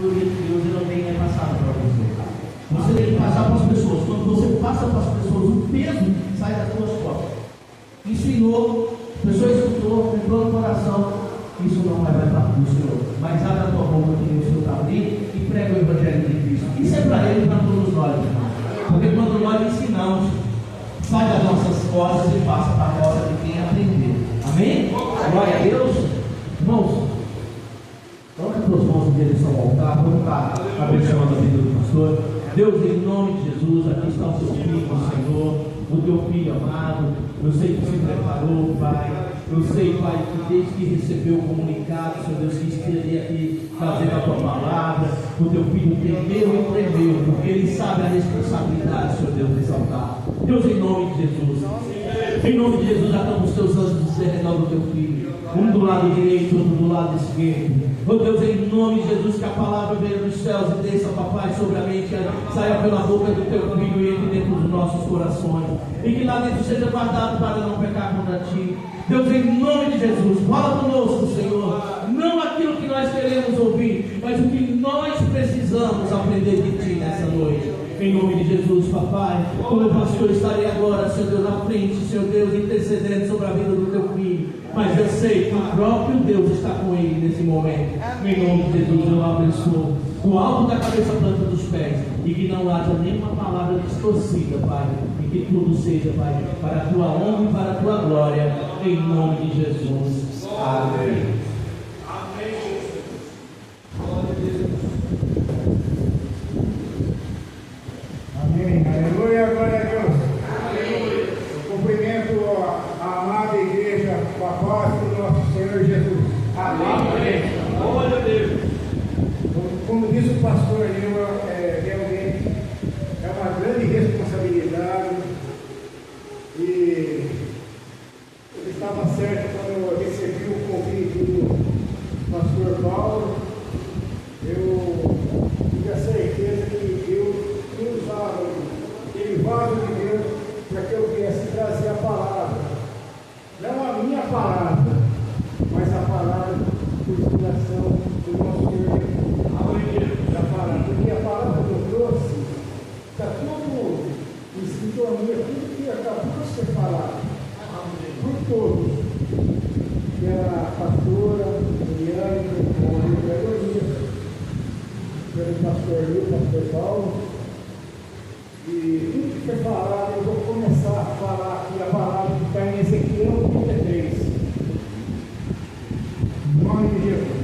Deus não tem passado para você. Você tem que passar para as pessoas. Quando você passa para as pessoas, o peso sai das suas costas. Ensinou, a pessoa escutou, entrou no coração. Isso não vai para o Senhor. Mas abre a tua boca que o Senhor está ali e prega o Evangelho de Cristo. Isso é para Ele e para todos nós, irmãos. Porque quando nós ensinamos, sai das nossas costas e passa para a roda de quem aprender. Amém? Glória a Deus. Irmãos, coloca as tuas mãos em direção ao altar. Vamos estar abençoando a vida do pastor. Deus, em nome de Jesus, aqui está o seu filho, Senhor, o teu filho amado. Eu sei que se preparou, Pai. Eu sei, Pai, que desde que recebeu o comunicado, Senhor Deus, que estaria aqui fazendo a tua palavra, o teu filho temeu e tremeu, porque ele sabe a responsabilidade, Senhor Deus, desse altar. Deus, em nome de Jesus, em nome de Jesus, atamos os teus anjos do redor do teu filho, um do lado direito, outro do lado esquerdo. Oh Deus, em nome de Jesus, que a palavra venha dos céus e desça, papai, sobre a mente, saia pela boca do teu filho e entre dentro dos nossos corações, e que lá dentro seja guardado para não pecar contra ti. Deus, em nome de Jesus, fala conosco, Senhor, não aquilo que nós queremos ouvir, mas o que nós precisamos aprender de ti nessa noite. Em nome de Jesus, papai, como pastor estarei agora, Senhor Deus, na frente, Senhor Deus, intercedendo sobre a vida do teu filho, mas eu sei que o próprio Deus está com ele nesse momento. Em nome de Jesus, eu abençoo do alto da cabeça à planta dos pés, e que não haja nenhuma palavra distorcida, Pai, e que tudo seja, Pai, para a tua honra e para a tua glória, em nome de Jesus. Amém. Amém, Jesus. Glória a Deus. Amém. Aleluia, glória a Deus. Aleluia. Eu cumprimento a amada igreja com a paz do nosso Senhor Jesus. Amém. Glória a Deus. Como diz o pastor, realmente é uma grande responsabilidade, e ele estava certo quando eu recebi o convite do pastor Paulo. Eu tive a certeza que Deus usava aquele vaso de Deus para que eu viesse trazer a palavra, não a minha palavra, mas a palavra por inspiração do nosso Senhor Jesus. Porque a palavra que eu trouxe está tudo em sintonia, tudo que acabou de ser falado, por todos, que a pastora Eliane, pelo pastor Rio, pastor Paulo, e tudo que foi falado, eu vou começar a falar aqui a palavra que está em Ezequiel 33. Em nome de Jesus.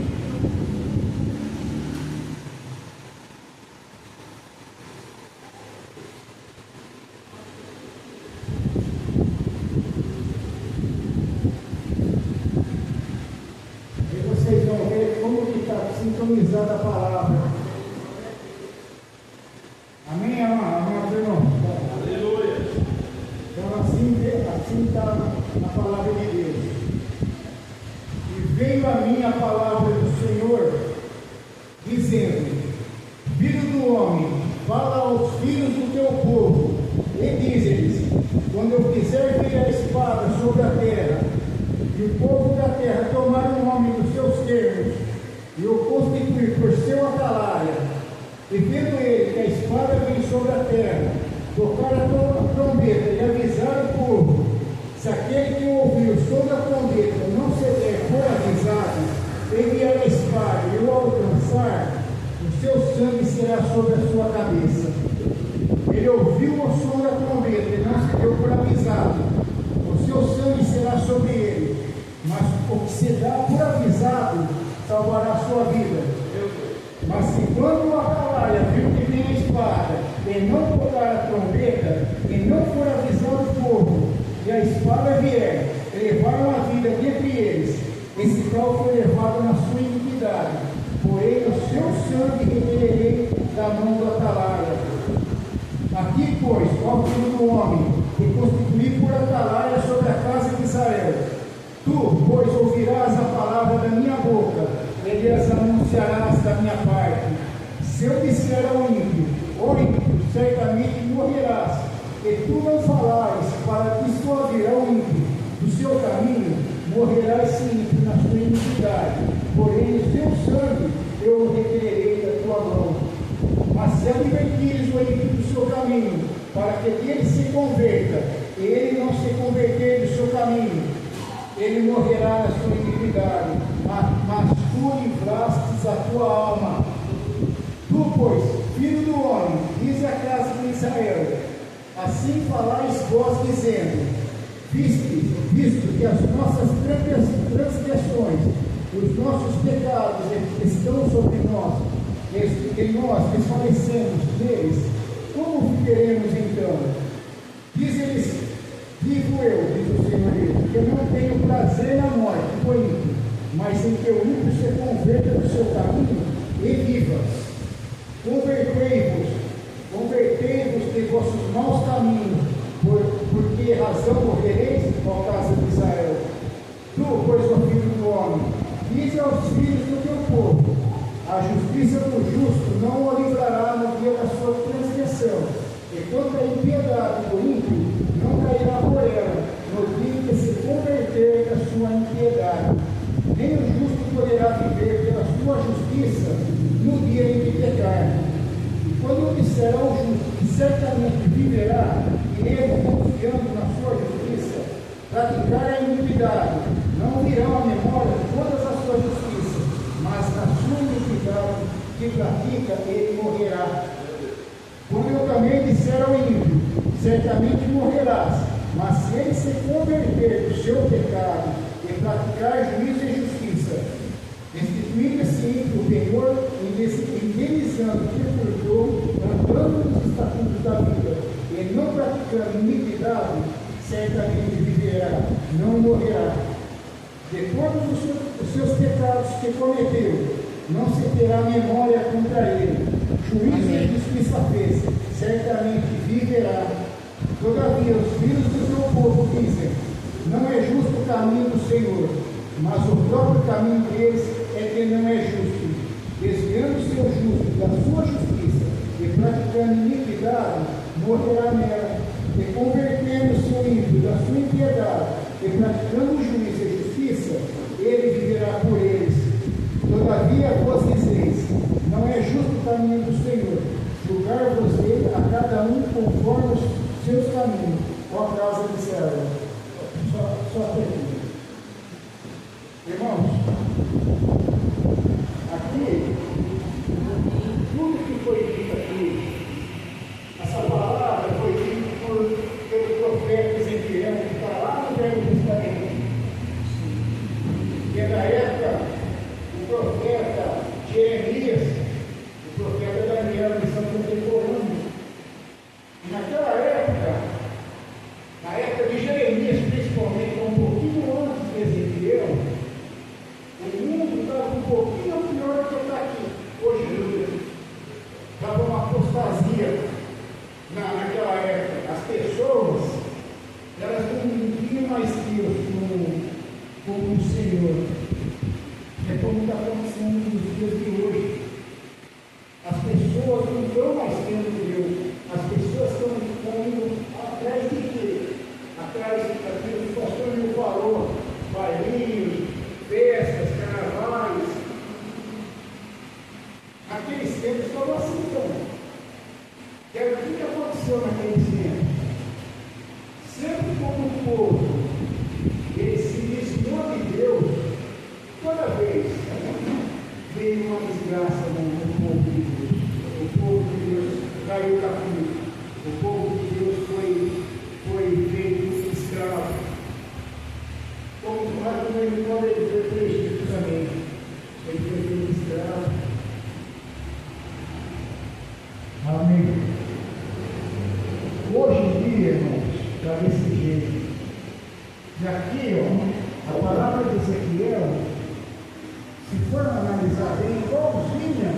Sintonizada a palavra. Amém, amados irmãos? Aleluia. Então assim está na palavra de Deus. E veio a mim a palavra do Senhor, dizendo: Filho do homem, fala aos filhos do teu povo, e diz-lhes: quando eu fizer vir a espada sobre a terra, e o povo da terra tomar o nome dos seus termos, e o constituir por seu atalaia, e vendo ele que a espada vem sobre a terra, tocar a trombeta e avisar o povo, se aquele que ouviu sobre a trombeta não for avisado, enviar a espada e o alcançar, o seu sangue será sobre a sua cabeça. Ele ouviu o som da trombeta e não se deu por avisado, o seu sangue será sobre ele, mas o que se dá por avisado salvará a sua vida. Mas se quando o atalaia viu que vem a espada, e não tocar a trombeta, e não for avisar o povo, e a espada vier, e levaram a vida dentre eles, esse tal foi levado na sua iniquidade, porém o seu sangue retirarei da mão do atalaia. Aqui, pois, ó filho do homem, que constituí por atalaia sobre a casa de Israel, tu, pois, ouvirás a palavra da minha boca, e as anunciarás da minha parte. Se eu disser ao ímpio, ó ímpio, certamente morrerás, e tu não falares para dissuadir ao ímpio do seu caminho, morrerás sim na sua iniquidade, porém o seu sangue eu o retirarei da tua converta, e ele não se converter do seu caminho, ele morrerá na sua iniquidade, mas tu livrastes a tua alma. Tu, pois, filho do homem, diz a casa de Israel, assim falais vós, dizendo, visto que as nossas transgressões, os nossos pecados estão sobre nós, e nós desfalecemos deles, como viveremos então? Diz eles, vivo eu, diz o Senhor Deus, que eu não tenho prazer na morte do ímpio, mas em que o ímpio se converta do seu caminho e viva. Convertei-vos de vossos maus caminhos, por que razão morrereis, ó casa de Israel? Tu, pois, ó filho do homem, diz aos filhos do teu povo, a justiça do justo não o livrará no dia da sua transgressão, e quanto à impiedade do ímpio, não cairá por ela, no dia em que se converter da sua impiedade. Nem o justo poderá viver pela sua justiça no dia em que pecar. E quando eu disser ao justo que certamente viverá, e ele, confiando na sua justiça, praticar a iniquidade, não virão à memória todas as suas justiças, mas na sua iniquidade que pratica, ele morrerá. Quando eu também disser ao ímpio, certamente morrerás, mas se ele se converter do seu pecado e praticar juízo e justiça, restituindo esse ímpio o penhor, indenizando o que furtou, andando nos estatutos da vida, e não praticando iniquidade, certamente viverá, não morrerá. De todos os seus pecados que cometeu, não se terá memória contra ele. Juízo e justiça fez, certamente viverá. Todavia, os filhos do teu povo dizem, não é justo o caminho do Senhor, mas o próprio caminho deles é que não é justo. Desviando o seu justo da sua justiça e praticando iniquidade, morrerá nela. E convertendo o seu ímpio da sua impiedade e praticando juízo e justiça, ele viverá por eles. Todavia vós dizeis, não é justo o caminho do Senhor, julgar-vos-ei a cada um conforme os seus caminhos, ó casa de Israel. Só até aqui. Irmãos, aqui, tudo que foi dito aqui, essa palavra foi dita pelo profeta Ezequiel, que está lá no Velho Testamento. Que é da época do profeta Jeremias, o profeta Daniel, que são contemporâneos. E naquela época, na época de Jeremias, principalmente, um pouquinho antes de Ezequiel, o mundo estava um pouquinho pior do que está aqui hoje. Estava uma apostasia naquela época. As pessoas, elas não tinham mais Deus como o Senhor. É como está acontecendo nos dias de hoje. As pessoas não estão mais tendo Deus. As pessoas estão indo atrás de quê? Atrás daquilo que o pastor me falou, bailinhos, festas, carnavais. Naqueles tempos estava assim também. E aí, o que aconteceu naqueles tempos? Sempre como o povo, ele se desviou de Deus, toda vez veio uma desgraça no povo de Deus. O povo de Deus caiu da cruz. O povo de Deus foi feito escravo. Como ele pode dizer para Egito também. Ele foi feito escravo. Amém. Hoje em dia, irmãos, está desse jeito. E aqui, ó, a palavra de Ezequiel, se for analisar bem, igualzinha,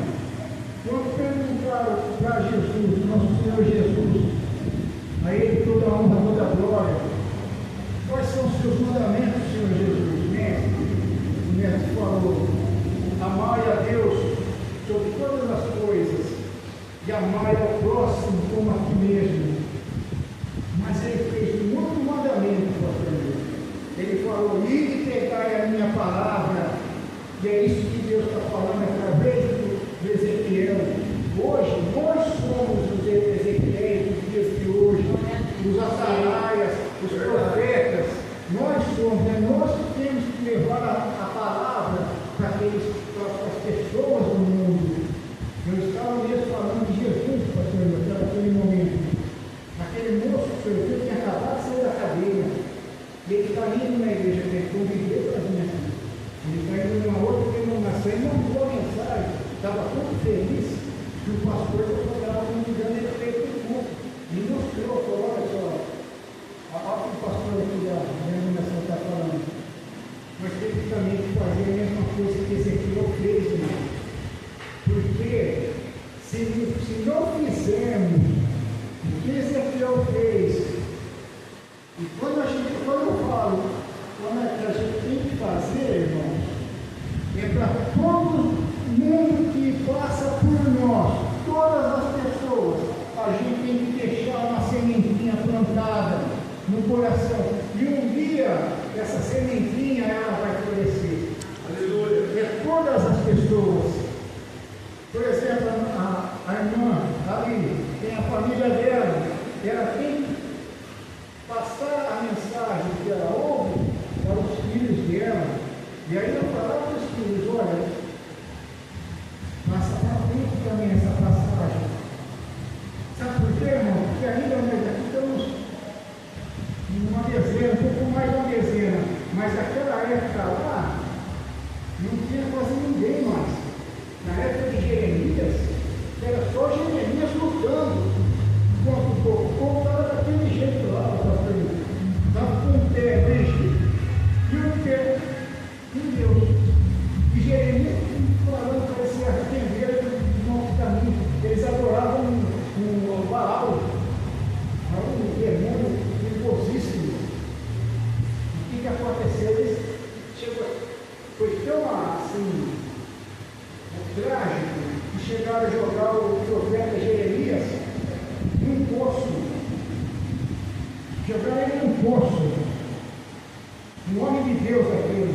quando perguntaram para Jesus, nosso Senhor Jesus, a Ele toda a honra, toda a glória, quais são os seus mandamentos, Senhor Jesus? Mestre, o mestre falou, amai a Deus sobre todas as coisas e amai ao próximo como a ti mesmo. Mas ele fez um outro mandamento, pastor meu. Ele falou, ide e pegai a minha palavra, e é isso que Deus está falando através do Ezequiel. Hoje, nós somos os Ezequiéis dos dias de hoje, os muito feliz que o pastor que eu estava convidando ele feito um culto. Me mostrou, falou, olha só, olha o pastor aqui da denominação está falando. Nós temos também que fazer a mesma coisa que Ezequiel fez, irmão. Porque se não fizermos o que Ezequiel fez, e quando eu falo, como é que a gente tem que fazer, irmão, é para todo mundo que passa por nós, todas as pessoas, a gente tem que deixar uma sementinha plantada no coração. E um dia, essa sementinha, ela vai florescer. Aleluia. É todas as pessoas. Por exemplo, a irmã ali, tem a família dela, ela tem que passar a mensagem que ela ouve para os filhos dela. E aí eu falar para os filhos, olha, passa para frente também essa passagem. Sabe por quê, irmão? Porque ainda nós aqui estamos numa dezena, um pouco mais de uma dezena, mas naquela época lá, não tinha quase ninguém mais. Na época de Jeremias, era só Jeremias lutando contra o povo. O povo estava daquele jeito lá, estava com o pé rígido. E o pé em Deus. E Jeremias falando para se arrepender do nosso caminho. Eles adoravam um Baal, um demônio perigosíssimo. O que aconteceu? Eles foi tão assim, trágico, que chegaram a jogar o profeta Jeremias num poço. Jogaram ele num poço. Um homem de Deus aquele.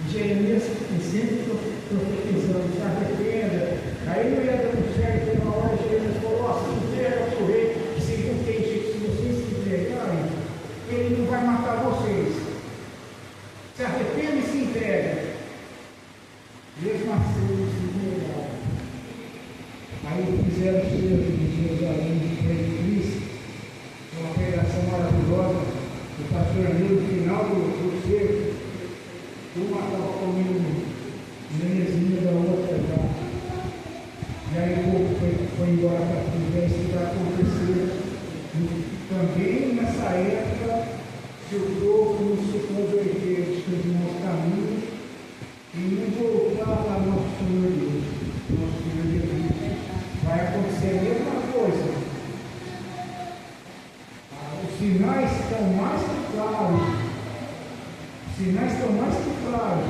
E Jeremias sempre profetizando, se arrependa. Aí não ia dando certo, tem uma hora Jeremias falou, ó, se entrega ao seu rei, que se não tem jeito, se vocês se entregarem, ele não vai matar vocês. Se arrependa e se entrega. Mesmo assim, se entregaram. Aí fizeram o Senhor de Jerusalém de Cristo, uma pregação maravilhosa. O pastor ali, no final do cerco, uma estava comendo menezinha da outra já. E aí o povo foi embora para ver isso que vai acontecer. E também nessa época, se o povo não se converter dos maus caminhos e não voltar para nosso Senhor Deus, nosso Senhor Jesus, vai acontecer a mesma coisa. Os sinais estão mais que claros. Os sinais estão mais que claros.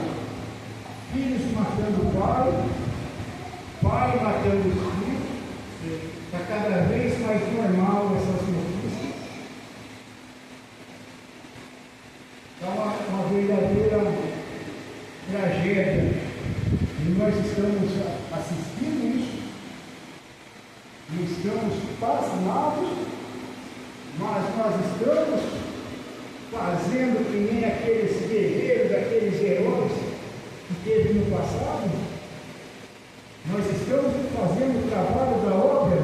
Filhos matando o pai matando os filhos. Está cada vez mais normal essas notícias. É uma verdadeira tragédia. E nós estamos assistindo isso. E estamos pasmados. Mas nós estamos fazendo que nem aqueles guerreiros, aqueles heróis que teve no passado. Nós estamos fazendo o trabalho da obra.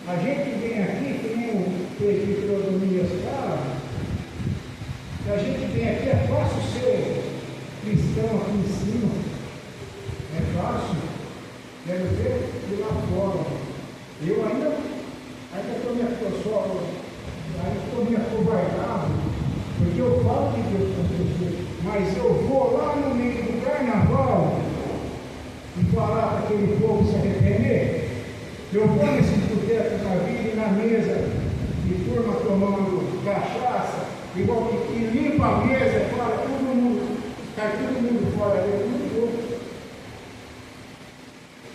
A gente vem aqui, que nem o presbítero Adonias fala, a gente vem aqui, é fácil ser cristão aqui em cima. É fácil. Quero ver de lá fora. Eu ainda estou me acovardado, porque eu falo de Deus com vocês, mas eu vou lá no meio do carnaval e falar para aquele povo se arrepender. Eu vou nesse boteco na vida e na mesa, e turma tomando cachaça, igual que limpa a mesa, fala todo mundo, cai todo mundo fora dele,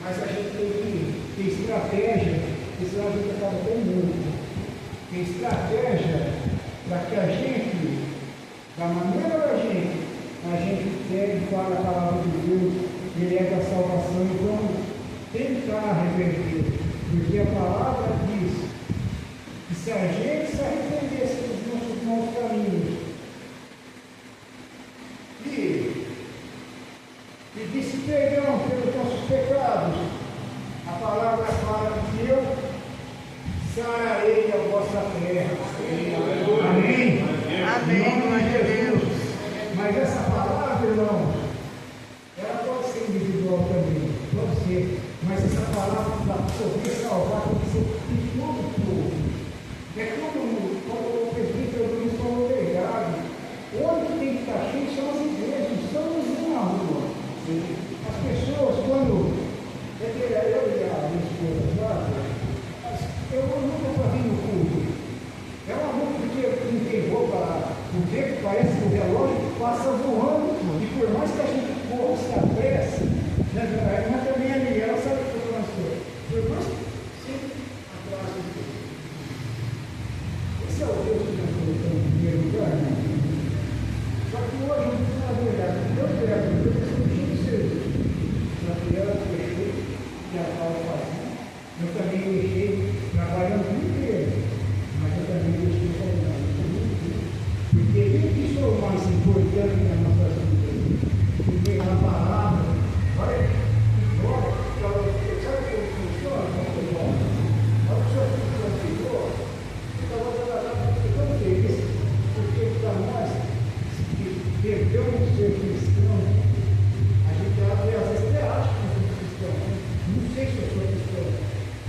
mas a gente tem que ter estratégia, porque senão a gente acaba com o mundo. Tem estratégia para que a gente, da maneira da gente segue para a palavra de Deus, ele é da salvação. Então, tentar reverter, porque a palavra diz que se a gente se arrependesse dos nossos maus caminhos e pedisse perdão pelos nossos pecados, a palavra fala que eu sararei a vossa terra. Amém? Amém. Glória a Deus. Mas essa palavra, irmão, ela pode ser individual também. você, mas essa palavra para poder salvar tem que ser de todo o povo. É como o presbítero Luiz falou, verdade. Onde tem que estar cheio são as igrejas, não são os na rua. As pessoas, quando. Eu e a minha esposa, eu nunca fazia no culto. É uma roupa que não tem roupa lá. O tempo parece que o relógio passa voando. E por mais que a gente corra, se apresse, mas também a Miguel, ela sabe o que eu estou falando. Por mais que sempre atrasa de Deus. Esse é o Deus que nós colocamos em primeiro lugar, né? Só que hoje, na verdade, Deus é Deus cheio de serviço. Na criança, eu deixei, que a Paula fazia. Eu também deixei trabalhando o dia inteiro. Mas eu também deixei trabalhando. Porque isso é o mais importante na nossa vida. Porque a palavra, olha, sabe como funciona? Olha o senhor que considerou, eu estou feliz, porque para nós, que devemos ser cristãos, a gente às vezes acha que nós somos cristãos. Não sei se eu sou cristão,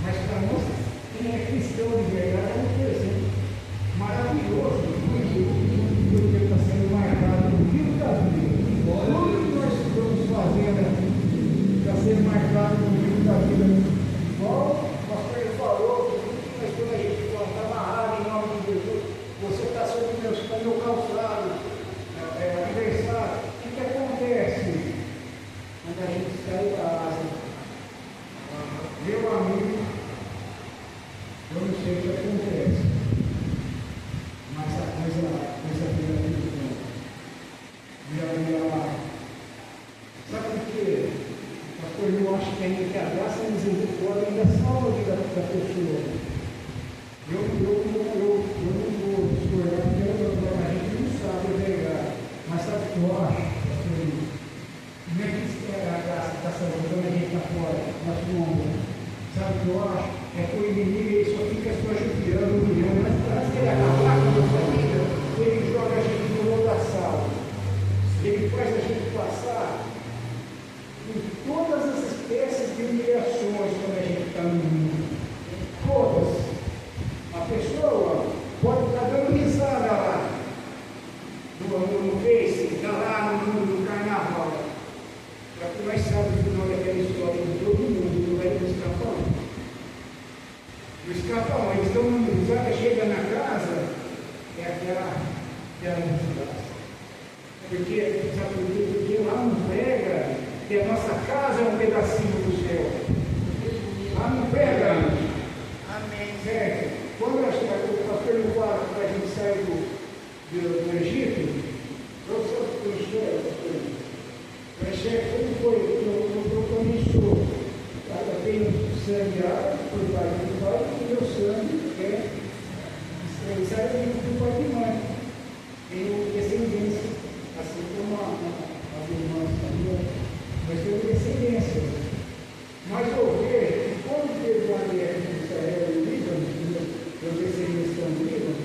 mas para nós, quem é cristão de verdade é um presente maravilhoso. Porque está sendo marcado no livro da vida. Tudo que nós estamos fazendo aqui está sendo marcado no livro da vida. Igual o pastor falou, mas quando a gente está amarrado em nome de Jesus, você está sobre o meu calçado, aniversário. O que acontece quando a gente sai da asa? Meu amigo, eu não sei o que acontece. Mas a coisa vira muito bom. Sabe por quê? Pastor, eu acho que a graça e a misericórdia ainda salva a vida da pessoa. Eu não vou discordar, porque a gente não sabe a verdade. Mas sabe o que eu acho? Como é que a graça está salvando quando a gente está fora, nós fomos? Sabe o que eu acho? É que o inimigo ele só fica só judiando, humilhando, mas antes de ele acabar com a nossa vida, ele joga a gente no lodaçal. Ele faz a gente passar por todas as espécies de humilhações quando a gente está no mundo. Todas. A pessoa pode estar dando risada lá no Face, está lá no carnaval. Só que nós sabemos o final daquela história de todo mundo, não vai ter escapão. O escapão, eles estão dando risada, chega na casa, é aquela desgraça. Porque, sabe por quê? Porque lá não pega, que a nossa casa é um pedacinho do céu. Lá não pega. Amém. Certo? Quando o pastor me fala para a gente sair do Egito, eu sou o chefe, como foi? Eu começou. Eu tenho sangue árabe, por pai do pai, e meu sangue é saiu do pai de mãe. Tenho descendência, assim como as irmãs também, mas tenho descendência. Mas eu vejo que quando teve uma guerra de Israel e Líbano, eu descendência do Líbano,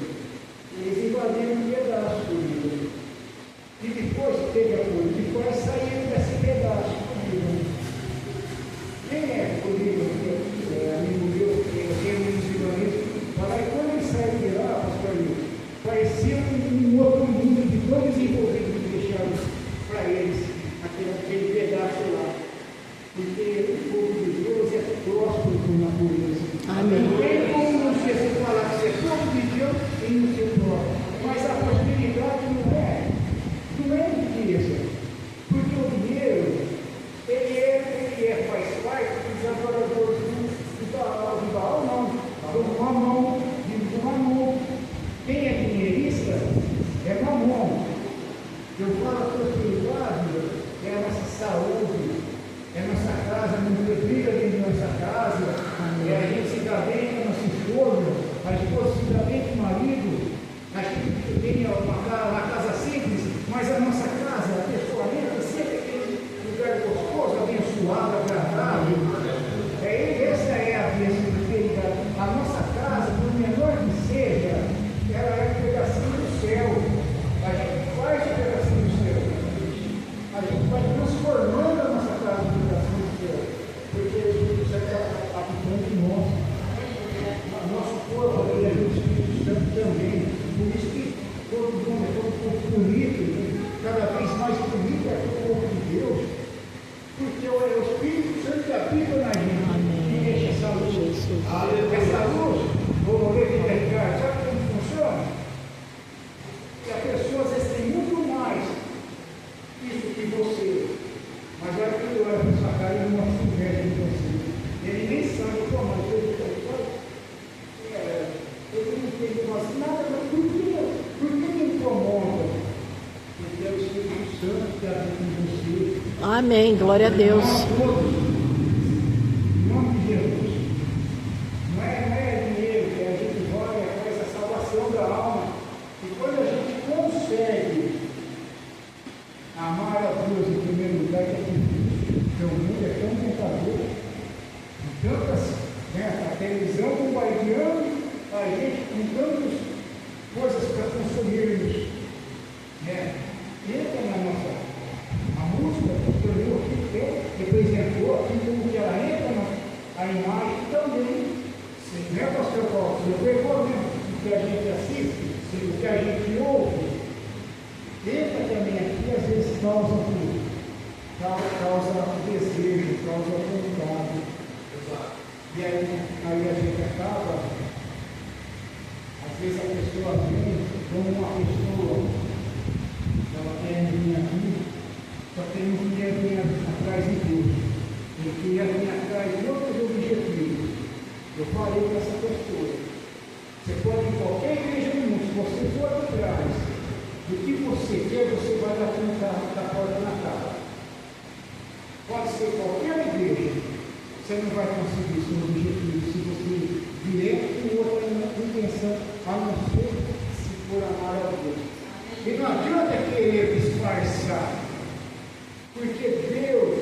eles invadiram um pedaço do Líbano. E depois teve a política e saíram desse pedaço do Líbano. Quem é o Líbano? Amigo meu, eu tenho amigos libaneses, fala que quando eles saíram de lá, pastor Lito, parecia um outro mundo de tão desenvolvido que deixaram para eles aquele pedaço lá. Porque o povo de Deus é próspero por natureza. Amém. Não tem como você falar que você é povo de Deus e não ser próspero. Mas a prosperidade não é riqueza. Porque o dinheiro, ele faz parte dos adoradores do Baal, não. Do Mamon. Quem é dinheirista é Mamon. Eu falo a prosperidade é a nossa saúde, é a nossa casa, não ter briga dentro da nossa casa, é a gente se dá bem com a nossa esposa, a esposa se dá bem com o marido, a gente tem uma casa Amém. Glória a Deus. Todos, em nome de Jesus. Não é dinheiro que a gente vai, é essa salvação da alma. E quando a gente consegue amar a Deus em primeiro lugar, que é difícil, porque o mundo é tão tentador, e tantas, a televisão bombardeando a gente com tantas coisas para consumirmos. Entra na nossa. A música que eu li aqui representou aqui como que ela entra na imagem também. Né, pastor Paulo? Você pegou o que a gente assiste, o que a gente ouve, entra também aqui, às vezes causa desejo, causa vontade. E aí a gente acaba, às vezes a pessoa vem como uma pessoa, ela quer vir aqui, só que ele não quer vir atrás de Deus, ele queria vir atrás de outros objetivos. Eu falei para essa pessoa, você pode ir em qualquer igreja do mundo, se você for atrás do que você quer, você vai dar conta da porta na cara. Pode ser qualquer igreja, você não vai conseguir seu objetivo se você vier com outra intenção, a não ser se for amar a Deus. E não adianta querer disfarçar, porque Deus,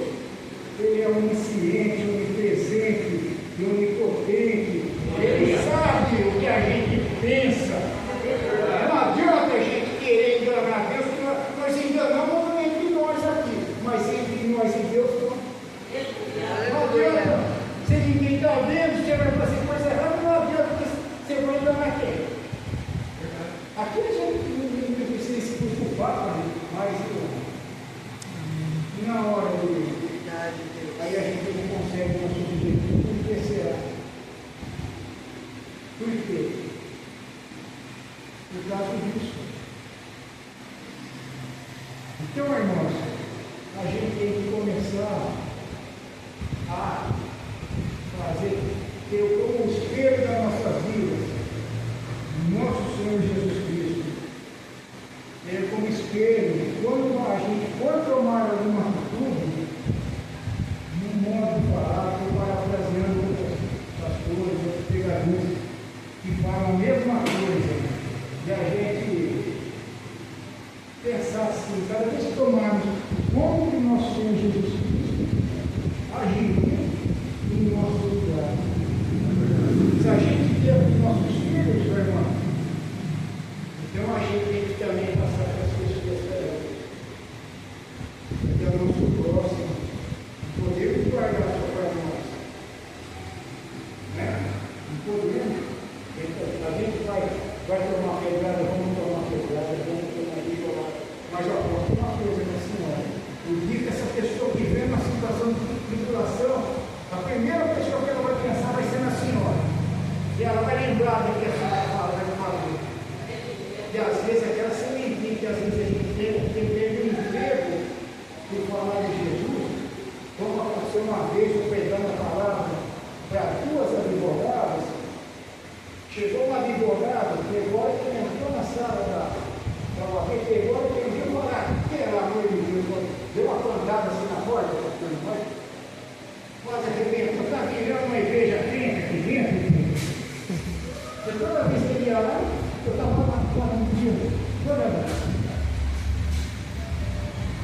Ele é onisciente, onipresente e onipotente. Ele sabe o que a gente pensa. Não adianta a gente querer enganar Deus, porque nós enganamos entre nós aqui, mas entre nós e Deus não. Não adianta. Se ninguém está vendo, você vai fazer coisa errada, não adianta, porque você vai enganar quem? Aqui a gente não precisa se preocupar, mas na hora aí a gente não consegue o nosso objetivo. Por que será? Por quê? Por causa disso. Então, irmãos, a gente tem que começar a fazer, ter como espelho das nossas vidas, nosso Senhor Jesus Cristo. Ele como espelho, quando a gente for tomar alguma atitude, no modo de falar, estou parafraseando outras pastores, outros pregadores, que falam a mesma coisa, e a gente pensar assim, cada vez que tomarmos como que nosso Senhor Jesus Cristo agiria em nosso lugar. Se a gente der os nossos filhos, meu irmão, então a gente tem que também passar para as pessoas que é o nosso próximo, poder guardar só para nós. Né? Não podemos. A gente vai tomar pedrada, vamos tomar pedrada, vamos tomar isso, mas eu aposto uma coisa na senhora. O dia que essa pessoa que vem numa situação de tribulação, a primeira pessoa que ela vai pensar vai ser na senhora. E ela vai lembrar do que a senhora fala, vai fazer. E às vezes aquela sementinha que às vezes a gente teve um emprego de falar de Jesus, como aconteceu uma vez, eu pregando a palavra para duas advogadas, chegou uma advogada, pegou e entrou na sala da OAB, pegou e pediu para pelo amor de Deus, deu uma plantada assim na porta, quase arrebentou, está virando uma igreja crente aqui dentro. Toda vez que ele ia lá, eu estava lá no dia, toda vez.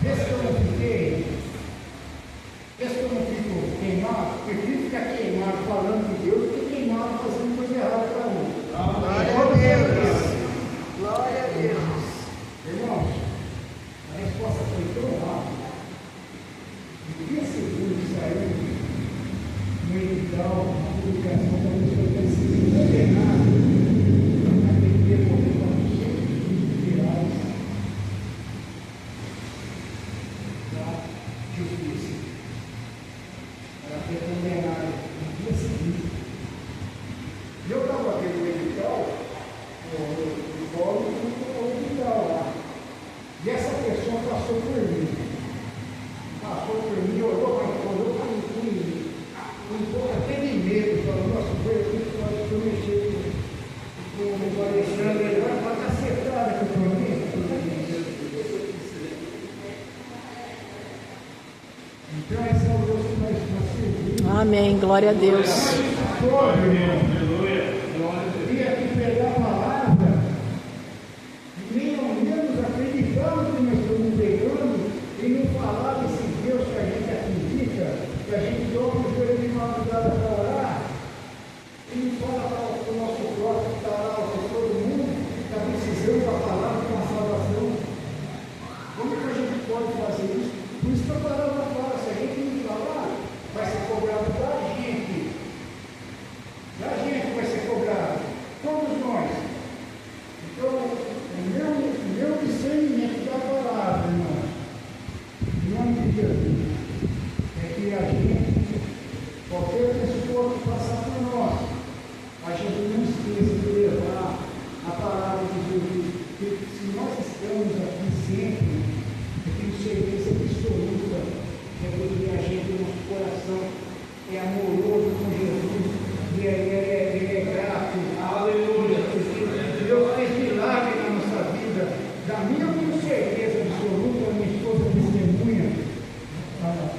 Esse que eu não fiquei, esse que eu não fico queimado, prefiro ficar queimado falando de Deus do que queimado fazendo coisa errada para mim. Glória a Deus. Glória a Deus. Irmãos, a resposta foi tão rápida. No dia seguinte saiu no edital, uma publicação da pessoa que tinha sido condenada naquele dia por R$420 da justiça. Ela foi condenada no dia seguinte. E eu estava vendo o edital, no fórum, e o edital lá. E essa pessoa passou por mim. Olhou para mim, um pouco até de medo, falou, nossa, foi eu que mexer com o Alexandre, ele vai estar acertada com o Amém. Glória a Deus. Vim aqui pegar a palavra e nem ao menos acreditando que nós estamos pregando e não falar desse Deus que a gente acredita, que a gente dobra o joelho de madrugada para orar e não fala para o nosso próprio que está lá, para todo mundo que está precisando da palavra de uma salvação. Como que a gente pode fazer isso? Por isso que a palavra fala, se a gente não falar, vai ser cobrado da gente. Da gente vai ser cobrado. Todos nós. Então, o meu discernimento da palavra, irmão, em nome de Jesus, é que a gente, qualquer pessoa que passar por nós, a gente não esqueça de levar a palavra de Jesus. Porque se nós estamos aqui sempre, eu tenho certeza absoluta que é porque a gente, o nosso coração é amoroso com Jesus e é grato. Aleluia! Deus fez milagre na nossa vida. Da minha eu tenho certeza absoluta, a minha esposa testemunha.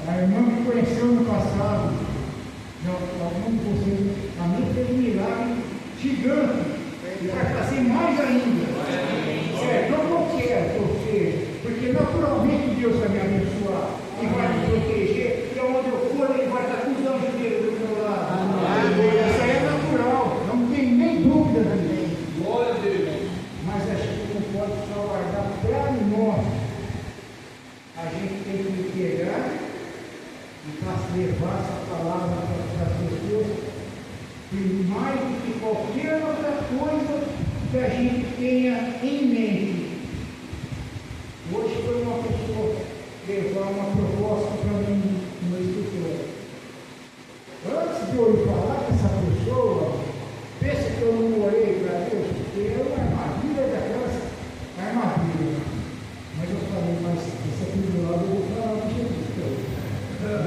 A irmã me conheceu no passado. Algum de vocês, a mim fez um milagre gigante. E vai fazer mais ainda. Certo? Não qualquer que eu seja, porque naturalmente Deus vai me abençoar e vai me proteger, e onde eu for, Ele vai estar com os anjos dele do meu lado. Isso aí é natural, não tem nem dúvida disso. Glória a Deus. Mas a gente não pode só guardar para nós. A gente tem que pegar e levar essa palavra para as pessoas, e mais do que qualquer outra coisa que a gente tenha em mente. Hoje foi uma pessoa levar uma proposta para mim no meu escritório. Antes de eu ir falar com essa pessoa, pensa que eu não orei para Deus, porque é uma armadilha daquelas armadilhas. Mas eu falei, mas esse aqui do lado eu vou falar com Jesus. Eu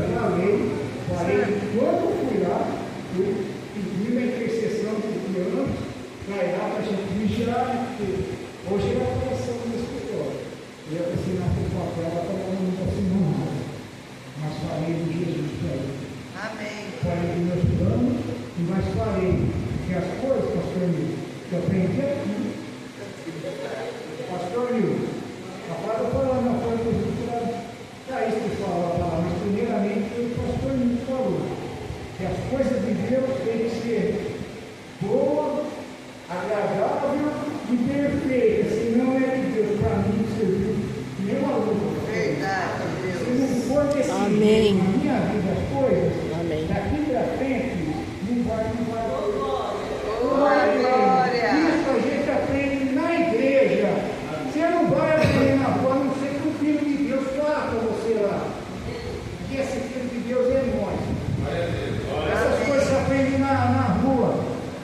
falei, quando eu fui lá, eu pedi uma intercessão de antes, para ir lá para a gente vigiar, porque hoje era a operação no escritório. Eu ia assinar por papel, ela estava não assinando nada. Mas falei de Jesus para ele. Amém. Falei dos meus planos, mas falei que as coisas, pastor Nil, que eu aprendi aqui. Pastor Nil, rapaz, eu falava na forma que eu disse para isso que fala a palavra, mas primeiramente o pastor Nil falou que as coisas de Deus têm que ser boa, agradável e perfeita, senão é de Deus. Para mim não serviu nem uma luta. Verdade, Se Deus. não for desse Amém. jeito na minha vida as coisas, Amém. daqui para frente não vai. Glória. Isso a gente aprende na igreja. Você não vai aprender na rua, a não ser que o Filho de Deus fala para você lá. Porque esse Filho de Deus é nós. Essas coisas você aprende na rua.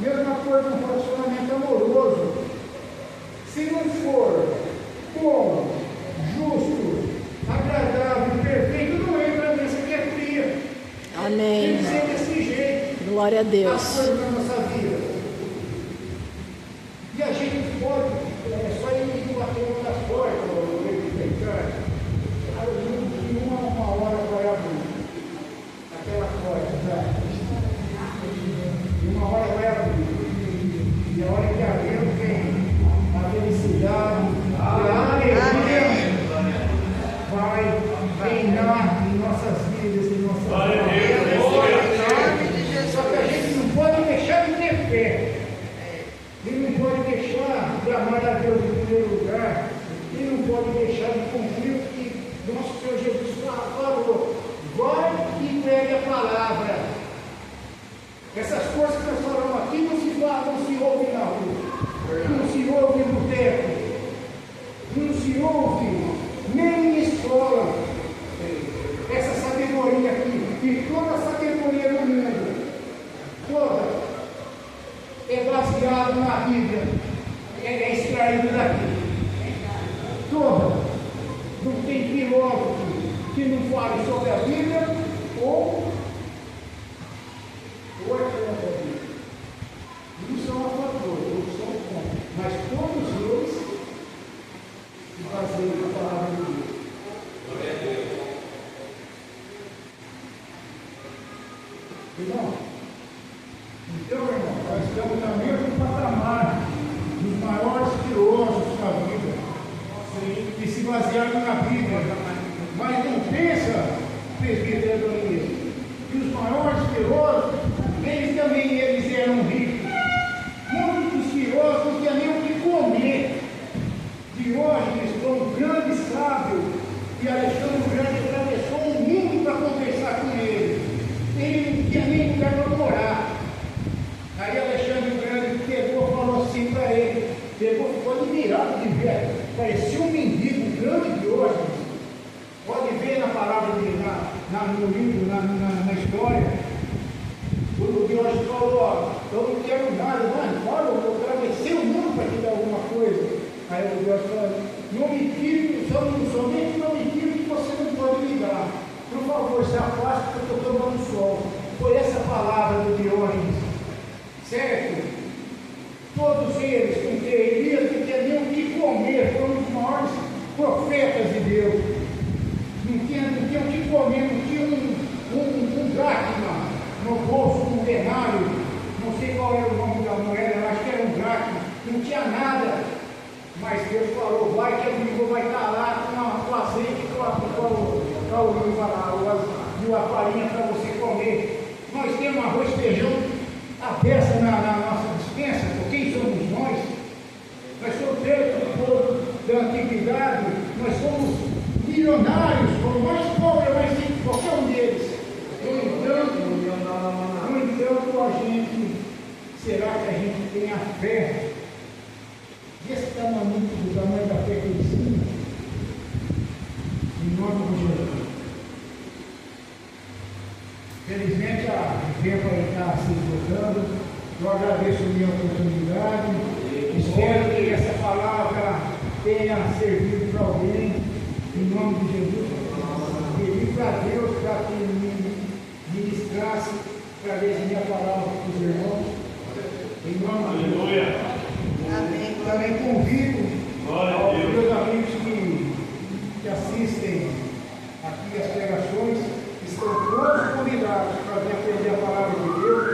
Mesma coisa no relacionamento amoroso. Se não for bom, justo, agradável, perfeito, não entra nessa que é fria. Tem Amém. que ser desse jeito. Glória a As Deus. coisas na nossa vida. E a gente pode, é só ir bater uma das portas, o edificante. De uma hora vai abrir aquela porta, tá? E uma hora vai abrir. E a hora que abrir, vem a felicidade, a alegria vai reinar em nossas vidas, em nossas vidas. Em nome de Só que a Jesus. gente não pode deixar de ter Irmão, então, irmão, nós estamos no mesmo patamar dos maiores filósofos da vida, que se basearam na Bíblia. Mas não pensa, presbítero Adonias, que os maiores filósofos, eles eram ricos. Muitos filósofos não tinham nem o que comer. Diógenes foi um grande sábio, e Alexandre o Grande atravessou o mundo para conversar com ele. Ele não tinha nem lugar para morar. Aí Alexandre o Grande pegou e falou assim para ele, ficou admirado de ver, parecia um mendigo, um grande Diógenes. Pode ver na palavra dele, no livro, na história. O Diógenes falou, ó, eu não quero nada, mano, olha, eu atravessei o mundo para te dar alguma coisa. Aí o Diógenes falou, não me tire, somente não me tire que você não pode me dar. Por favor, se afaste porque eu estou tomando sol. Foi essa palavra do Diógenes, certo? Todos eles, com Elias, não tinham nem o que comer, foram os maiores profetas de Deus. Não tinha o que comer, não tinha um dracma no bolso, um denário, não sei qual era o nome da moeda, acho que era um dracma, não tinha nada. Mas Deus falou, vai que a viúva vai estar lá com azeite, com a oliva lá, e a farinha para você comer. Nós temos arroz e feijão à peça na nossa dispensa, por quem somos nós? Nós somos do povo da antiguidade, nós somos milionários, somos mais pobres, mais ricos, qualquer um deles. No entanto, a gente, será que a gente tem a fé? Esse tamanho do tamanho da fé que ele ensina, em nome de Jesus. Felizmente a tempo está se esgotando. Eu agradeço a minha oportunidade. Espero que essa palavra tenha servido para alguém, em nome de Jesus. Pedi para Deus para que me ministrasse através da minha palavra para os irmãos. Em nome de Jesus. Amém. Também convido aos meus amigos que assistem aqui as pregações, estão todos convidados para vir aprender a palavra de Deus,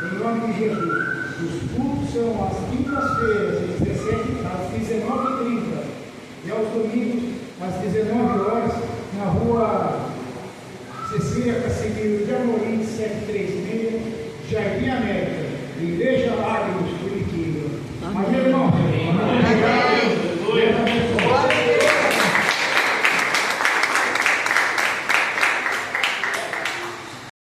em nome de Jesus. Os cultos são às quintas-feiras, às 19h30, e aos domingos, às 19 horas, na rua Cecília Cassimiro de Amorim, 736, Jardim América, Igreja